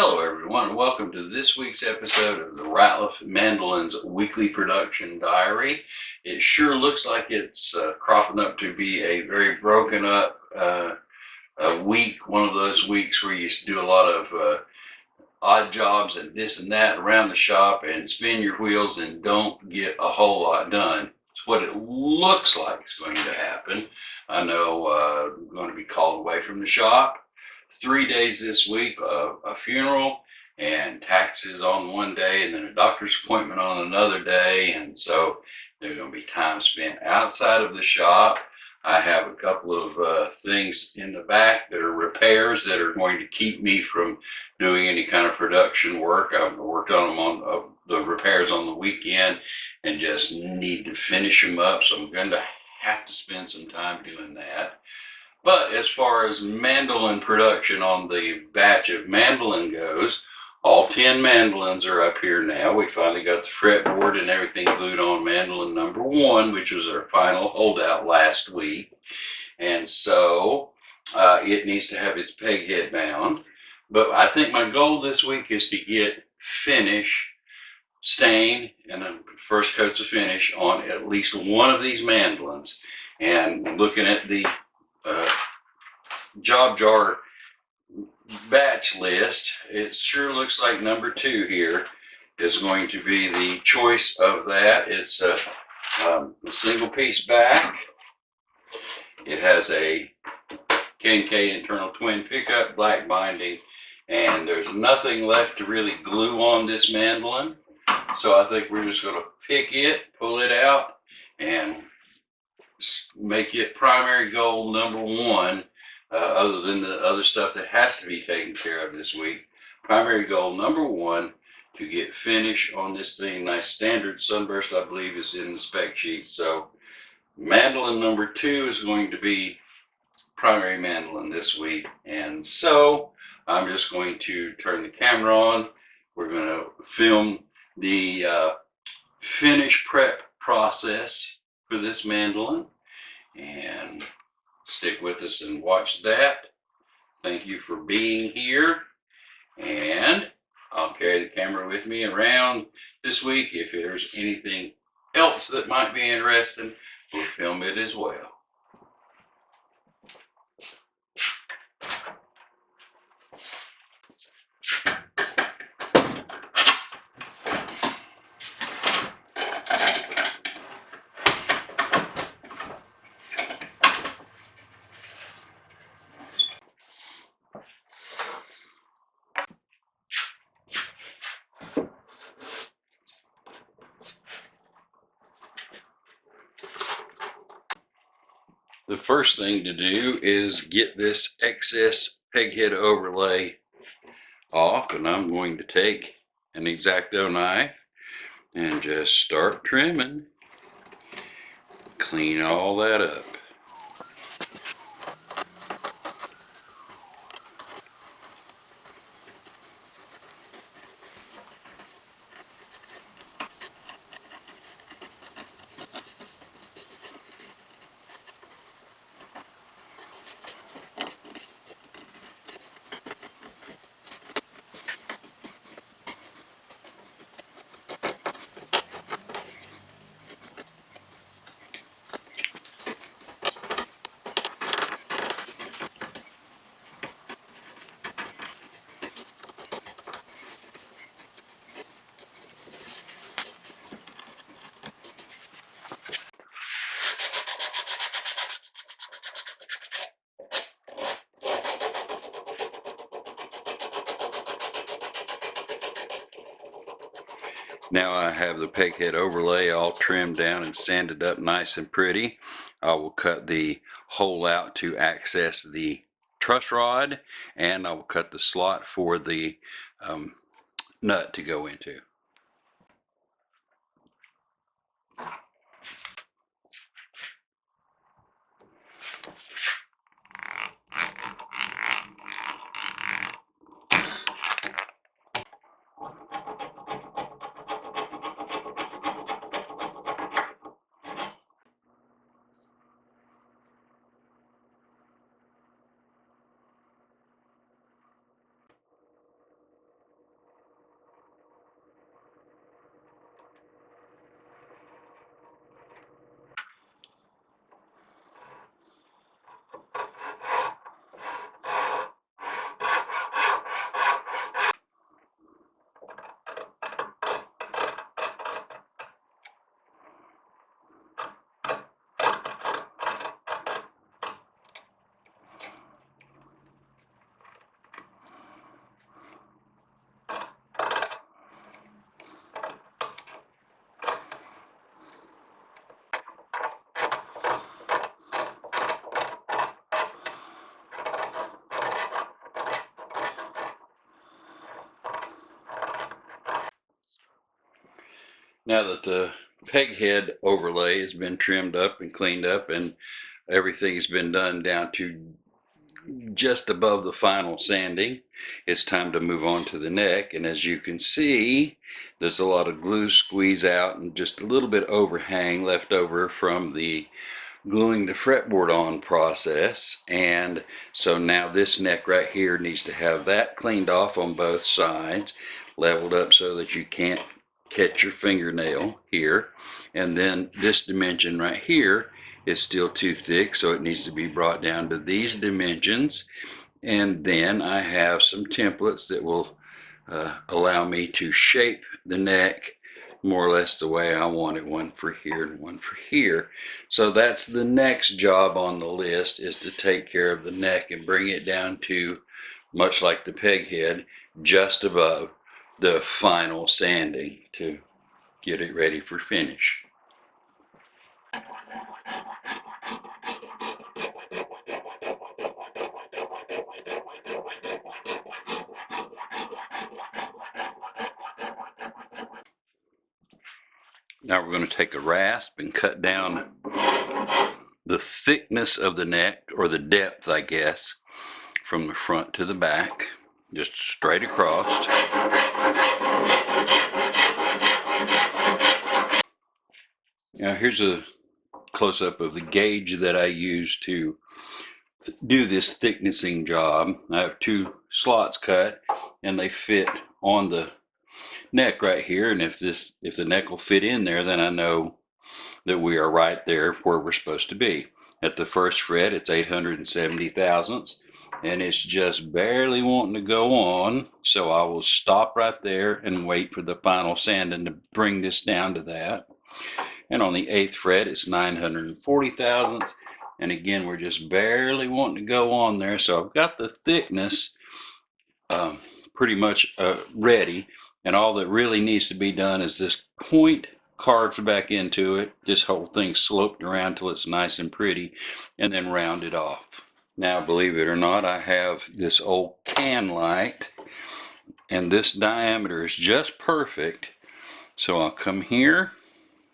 Hello everyone, welcome to this week's episode of the Ratliff Mandolins Weekly Production Diary. It sure looks like it's cropping up to be a very broken up week, one of those weeks where you do a lot of odd jobs and this and that around the shop and spin your wheels and don't get a whole lot done. It's what it looks like is going to happen. I know I'm going to be called away from the shop. 3 days this week, a funeral and taxes on one day and then a doctor's appointment on another day. And so there's going to be time spent outside of the shop. I have a couple of things in the back that are repairs that are going to keep me from doing any kind of production work. I've worked on them on the repairs on the weekend and just need to finish them up. So I'm going to have to spend some time doing that. But as far as mandolin production on the batch of mandolin goes, all 10 mandolins are up here now. We finally got the fretboard and everything glued on mandolin number 1, which was our final holdout last week. And so it needs to have its peg head bound. But I think my goal this week is to get finish, stain, and the first coats of finish on at least one of these mandolins. And looking at the job jar batch list, it sure looks like number 2 here is going to be the choice of that. It's a single piece back. It has a K&K internal twin pickup, black binding, and there's nothing left to really glue on this mandolin. So I think we're just going to pick it, pull it out, and make it primary goal number 1, other than the other stuff that has to be taken care of this week. Primary goal number 1, to get finish on this thing. Nice standard sunburst, I believe, is in the spec sheet. So mandolin number 2 is going to be primary mandolin this week. And so I'm just going to turn the camera on. We're going to film the finish prep process for this mandolin, and stick with us and watch that. Thank you for being here, and I'll carry the camera with me around this week. If there's anything else that might be interesting, we'll film it as well. The first thing to do is get this excess peg head overlay off, and I'm going to take an X-Acto knife and just start trimming. Clean all that up. Now I have the peg head overlay all trimmed down and sanded up nice and pretty. I will cut the hole out to access the truss rod, and I will cut the slot for the nut to go into. Now that the peg head overlay has been trimmed up and cleaned up and everything has been done down to just above the final sanding, it's time to move on to the neck. And as you can see, there's a lot of glue squeeze out and just a little bit overhang left over from the gluing the fretboard on process. And so now this neck right here needs to have that cleaned off on both sides, leveled up so that you can't catch your fingernail here. And then this dimension right here is still too thick, so it needs to be brought down to these dimensions. And then I have some templates that will allow me to shape the neck more or less the way I want it, one for here and one for here. So that's the next job on the list, is to take care of the neck and bring it down to, much like the peg head, just above the final sanding to get it ready for finish. Now we're going to take a rasp and cut down the thickness of the neck, or the depth, I guess, from the front to the back, just straight across. Now here's a close-up of the gauge that I use to do this thicknessing job. I have 2 slots cut and they fit on the neck right here, and if the neck will fit in there, then I know that we are right there where we're supposed to be. At the first fret, it's 870 thousandths, and it's just barely wanting to go on, so I will stop right there and wait for the final sanding to bring this down to that. And on the 8th fret, it's 940 thousandths, and again, we're just barely wanting to go on there, so I've got the thickness pretty much ready, and all that really needs to be done is this point carved back into it, this whole thing sloped around till it's nice and pretty, and then rounded off. Now, believe it or not, I have this old can light, and this diameter is just perfect. So I'll come here,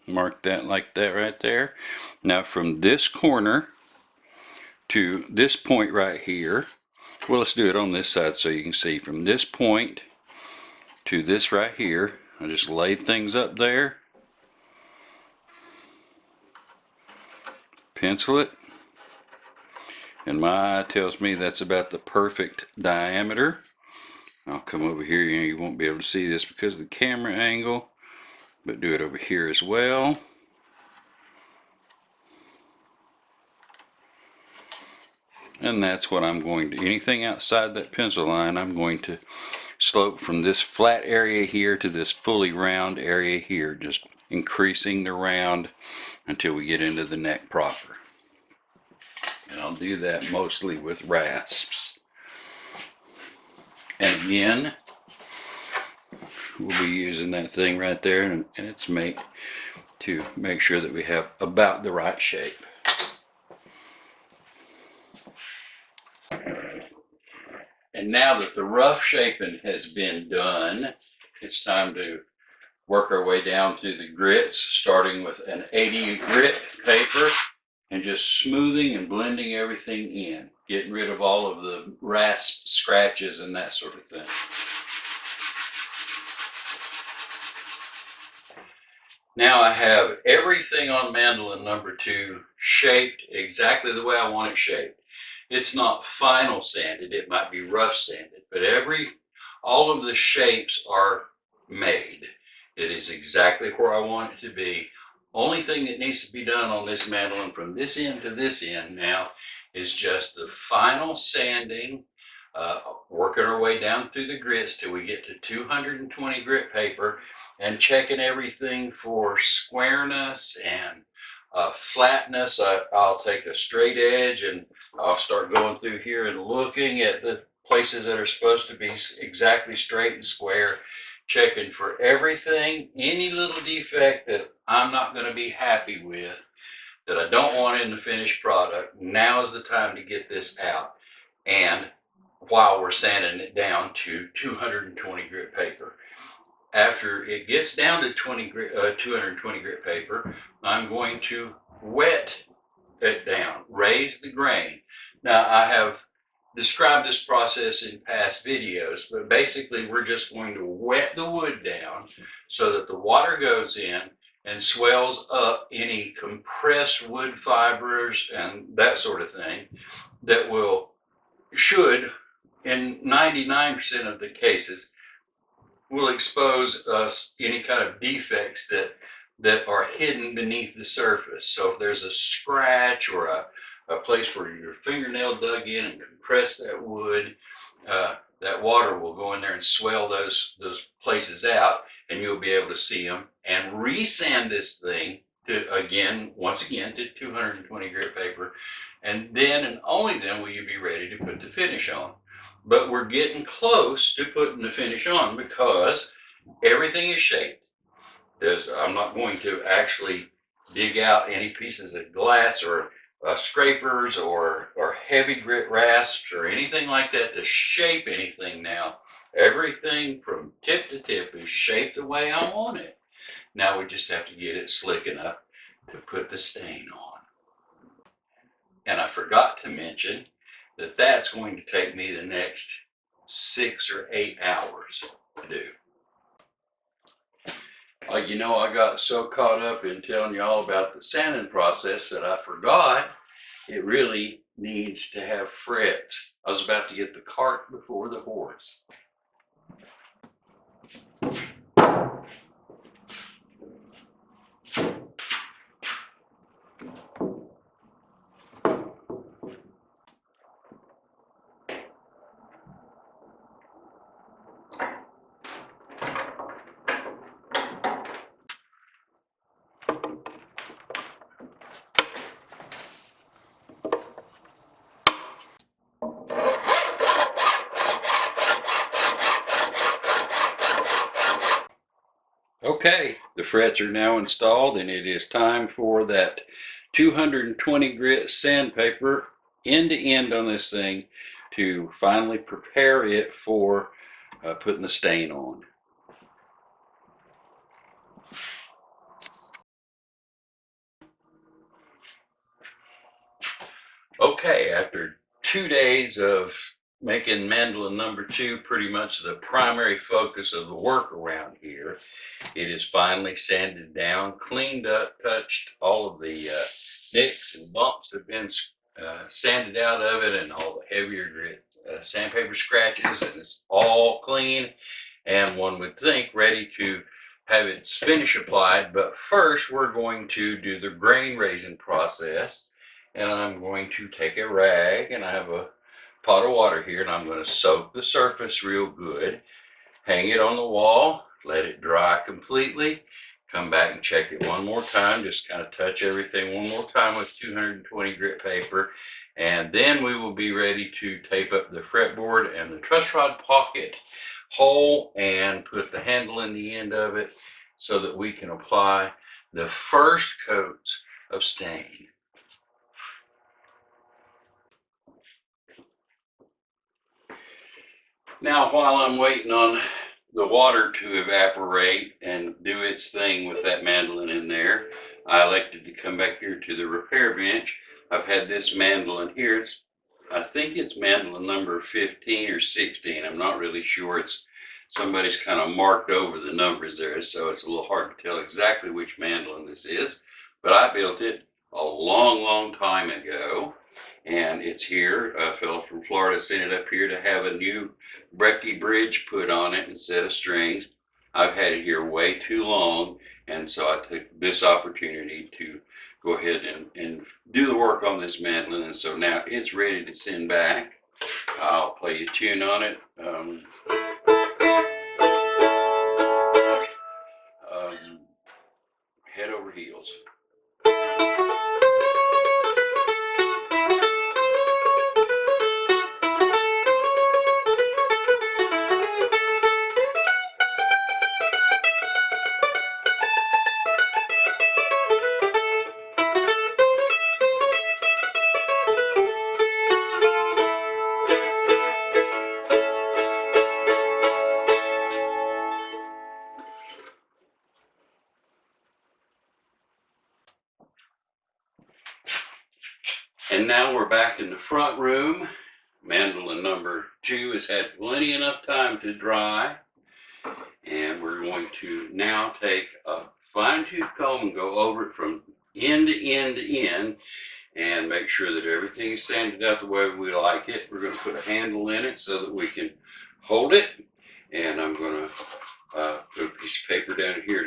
mark that like that right there. Now from this corner to this point right here, well, let's do it on this side so you can see. From this point to this right here, I just laid things up there, pencil it, and my eye tells me that's about the perfect diameter. I'll come over here, you won't be able to see this because of the camera angle, but do it over here as well. And that's what I'm going to, anything outside that pencil line, I'm going to slope from this flat area here to this fully round area here, just increasing the round until we get into the neck proper. And I'll do that mostly with rasps. And again, we'll be using that thing right there, and it's made to make sure that we have about the right shape. And now that the rough shaping has been done, it's time to work our way down to the grits, starting with an 80 grit paper and just smoothing and blending everything in, getting rid of all of the rasp scratches and that sort of thing. Now I have everything on mandolin number 2 shaped exactly the way I want it shaped. It's not final sanded, it might be rough sanded, but all of the shapes are made. It is exactly where I want it to be. Only thing that needs to be done on this mandolin from this end to this end now is just the final sanding, working our way down through the grits till we get to 220 grit paper, and checking everything for squareness and flatness. I'll take a straight edge and I'll start going through here and looking at the places that are supposed to be exactly straight and square, checking for everything, any little defect that I'm not going to be happy with, that I don't want in the finished product. Now is the time to get this out, and while we're sanding it down to 220 grit paper. after it gets down to 220 grit paper, I'm going to wet it down, raise the grain. Now, I have described this process in past videos, but basically we're just going to wet the wood down so that the water goes in and swells up any compressed wood fibers and that sort of thing that should, in 99% of the cases, will expose us any kind of defects that are hidden beneath the surface. So if there's a scratch or a place where your fingernail dug in and compressed that wood, that water will go in there and swell those places out, and you'll be able to see them. And resand this thing once again to 220 grit paper, and then and only then will you be ready to put the finish on. But we're getting close to putting the finish on because everything is shaped. I'm not going to actually dig out any pieces of glass or scrapers or heavy grit rasps or anything like that to shape anything now. Everything from tip to tip is shaped the way I want it. Now we just have to get it slick enough to put the stain on. And I forgot to mention that that's going to take me the next 6 or 8 hours to do. You know, I got so caught up in telling you all about the sanding process that I forgot it really needs to have frets. I was about to get the cart before the horse. Okay, the frets are now installed, and it is time for that 220 grit sandpaper end to end on this thing to finally prepare it for putting the stain on. Okay, after 2 days of making Mandolin number 2 pretty much the primary focus of the work around here, it is finally sanded down, cleaned up, touched. All of the nicks and bumps have been sanded out of it, and all the heavier grit sandpaper scratches, and it's all clean, and one would think ready to have its finish applied. But first we're going to do the grain raising process, and I'm going to take a rag, and I have a pot of water here, and I'm going to soak the surface real good, hang it on the wall, let it dry completely, come back and check it one more time, just kind of touch everything one more time with 220 grit paper, and then we will be ready to tape up the fretboard and the truss rod pocket hole and put the handle in the end of it so that we can apply the first coats of stain. Now, while I'm waiting on the water to evaporate and do its thing with that mandolin in there, I elected to come back here to the repair bench. I've had this mandolin here. I think it's mandolin number 15 or 16. I'm not really sure. Somebody's kind of marked over the numbers there, so it's a little hard to tell exactly which mandolin this is. But I built it a long time ago, and it's here. A fellow from Florida sent it up here to have a new breckie bridge put on it instead of strings. I've had it here way too long, and so I took this opportunity to go ahead and do the work on this mandolin, and so now it's ready to send back. I'll play a tune on it. Head over heels. now we're back in the front room. Mandolin number 2 has had plenty enough time to dry. And we're going to now take a fine-tooth comb and go over it from end to end to end and make sure that everything is sanded out the way we like it. We're going to put a handle in it so that we can hold it. And I'm going to put a piece of paper down here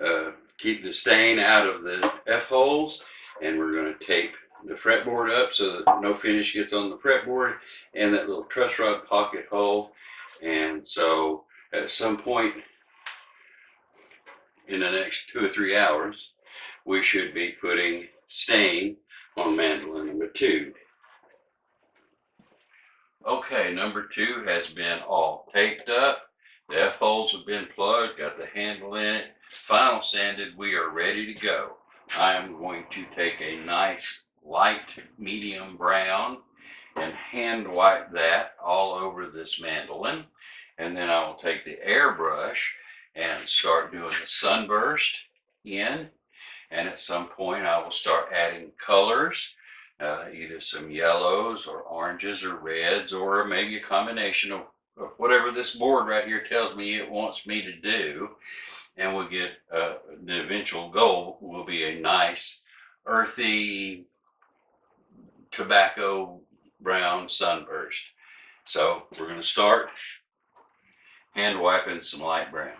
to keep the stain out of the F-holes. And we're going to tape the fretboard up so that no finish gets on the fretboard and that little truss rod pocket hole. And so at some point in the next 2 or 3 hours, we should be putting stain on mandolin number 2. Okay, number 2 has been all taped up. The F-holes have been plugged, got the handle in it, final sanded. We are ready to go. I am going to take a nice light medium brown and hand wipe that all over this mandolin. And then I will take the airbrush and start doing the sunburst in. And at some point I will start adding colors, either some yellows or oranges or reds, or maybe a combination of whatever this board right here tells me it wants me to do. And we'll get, the eventual goal will be a nice earthy tobacco brown sunburst. So we're going to start hand wiping some light brown.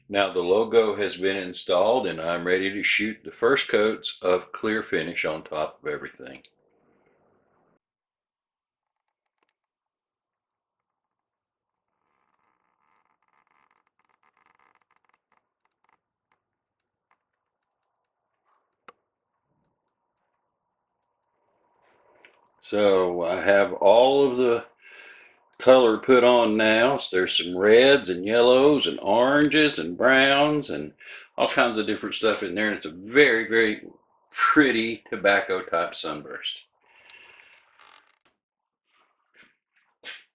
Now the logo has been installed and I'm ready to shoot the first coats of clear finish on top of everything. So I have all of the color put on now. So there's some reds and yellows and oranges and browns and all kinds of different stuff in there. And it's a very, very pretty tobacco type sunburst.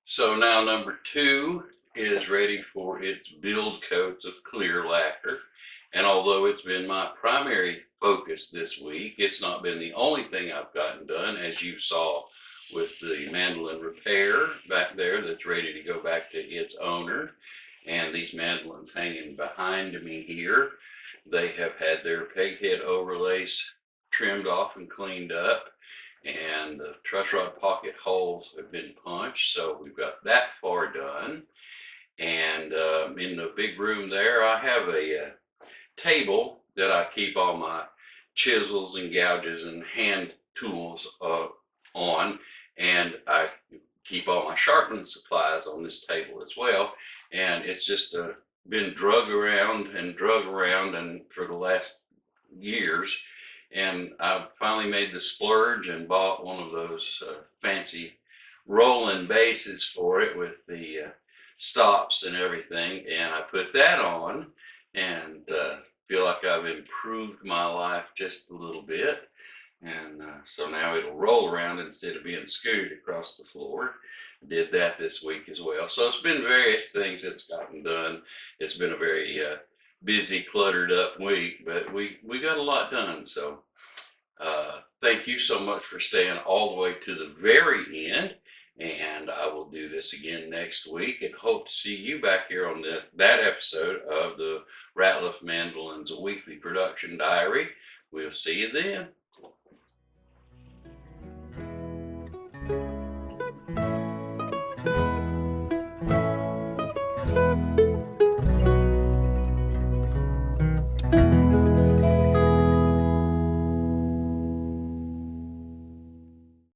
So now number 2 is ready for its build coats of clear lacquer. And although it's been my primary focus this week, it's not been the only thing I've gotten done, as you saw with the mandolin repair back there that's ready to go back to its owner. And these mandolins hanging behind me here, they have had their peghead overlays trimmed off and cleaned up. And the truss rod pocket holes have been punched, so we've got that far done. And in the big room there, I have a table that I keep all my chisels and gouges and hand tools on, and I keep all my sharpening supplies on this table as well. And it's just been drug around and for the last years. And I finally made the splurge and bought one of those fancy rolling bases for it with the stops and everything. And I put that on and feel like I've improved my life just a little bit. And so now it'll roll around instead of being scooted across the floor. Did that this week as well. So it's been various things that's gotten done. It's been a very busy, cluttered up week, but we got a lot done. So thank you so much for staying all the way to the very end. And I will do this again next week and hope to see you back here on that episode of the Ratliff Mandolins Weekly Production Diary. We'll see you then.